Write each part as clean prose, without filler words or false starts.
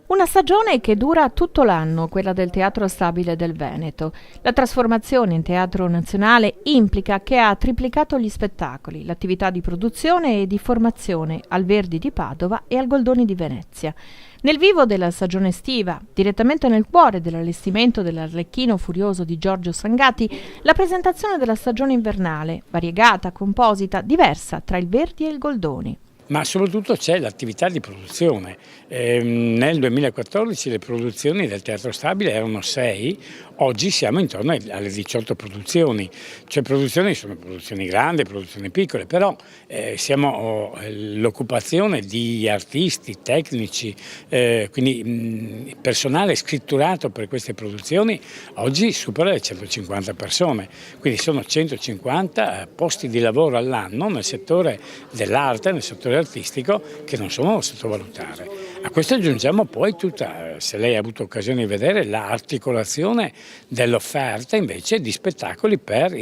Una stagione che dura tutto l'anno, quella del Teatro Stabile del Veneto. La trasformazione in teatro nazionale implica che ha triplicato gli spettacoli, l'attività di produzione e di formazione al Verdi di Padova e al Goldoni di Venezia. Nel vivo della stagione estiva, direttamente nel cuore dell'allestimento dell'Arlecchino Furioso di Giorgio Sangati, la presentazione della stagione invernale, variegata, composita, diversa tra il Verdi e il Goldoni. Ma soprattutto c'è l'attività di produzione. Nel 2014 le produzioni del Teatro Stabile erano 6, oggi siamo intorno alle 18 produzioni, cioè produzioni sono produzioni grandi, produzioni piccole, però l'occupazione di artisti, tecnici, quindi personale scritturato per queste produzioni oggi supera le 150 persone, quindi sono 150 posti di lavoro all'anno nel settore dell'arte, nel settore artistico, che non sono da sottovalutare. A questo aggiungiamo poi tutta, se lei ha avuto occasione di vedere, l'articolazione dell'offerta invece di spettacoli per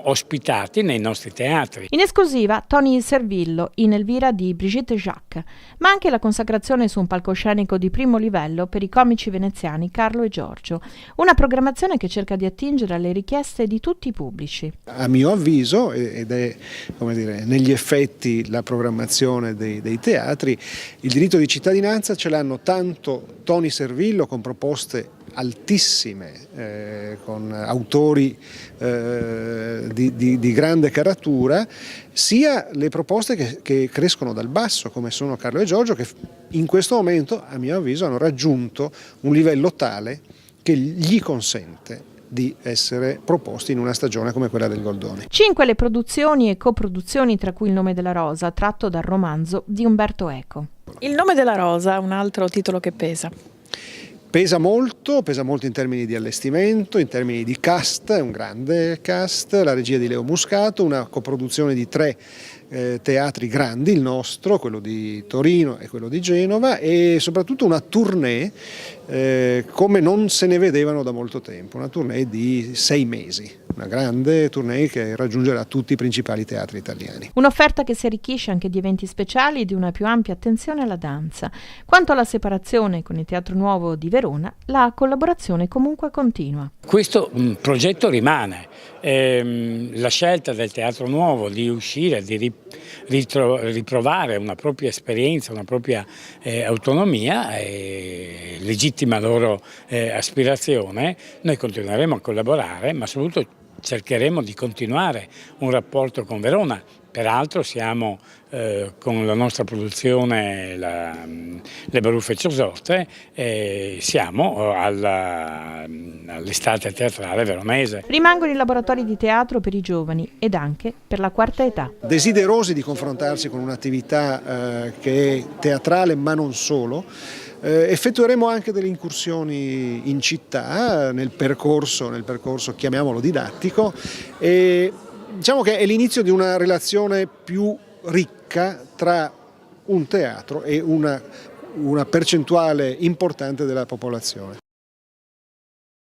ospitati nei nostri teatri. In esclusiva Tony Servillo in Elvira di Brigitte Jacques, ma anche la consacrazione su un palcoscenico di primo livello per i comici veneziani Carlo e Giorgio, una programmazione che cerca di attingere alle richieste di tutti i pubblici. A mio avviso, ed è negli effetti la programmazione dei teatri, il diritto di cittadinanza ce l'hanno tanto Tony Servillo con proposte altissime, con autori di grande caratura, sia le proposte che crescono dal basso, come sono Carlo e Giorgio, che in questo momento, a mio avviso, hanno raggiunto un livello tale che gli consente di essere proposti in una stagione come quella del Goldoni. 5 le produzioni e coproduzioni, tra cui Il nome della rosa, tratto dal romanzo di Umberto Eco. Il nome della rosa, un altro titolo che pesa. Pesa molto in termini di allestimento, in termini di cast, è un grande cast, la regia di Leo Muscato, una coproduzione di 3 teatri grandi, il nostro, quello di Torino e quello di Genova, e soprattutto una tournée come non se ne vedevano da molto tempo, una tournée di 6 mesi, una grande tournée che raggiungerà tutti i principali teatri italiani. Un'offerta che si arricchisce anche di eventi speciali e di una più ampia attenzione alla danza. Quanto alla separazione con il Teatro Nuovo di Verona, la collaborazione comunque continua. Questo progetto rimane. La scelta del Teatro Nuovo di uscire, di riprovare una propria esperienza, una propria autonomia, è legittima loro aspirazione. Noi continueremo a collaborare, ma soprattutto cercheremo di continuare un rapporto con Verona. Peraltro siamo con la nostra produzione Le Baruffe Ciorzotte, siamo all'estate teatrale veronese. Rimangono i laboratori di teatro per i giovani ed anche per la quarta età. Desiderosi di confrontarsi con un'attività che è teatrale ma non solo, effettueremo anche delle incursioni in città nel percorso chiamiamolo didattico, e diciamo che è l'inizio di una relazione più ricca tra un teatro e una percentuale importante della popolazione.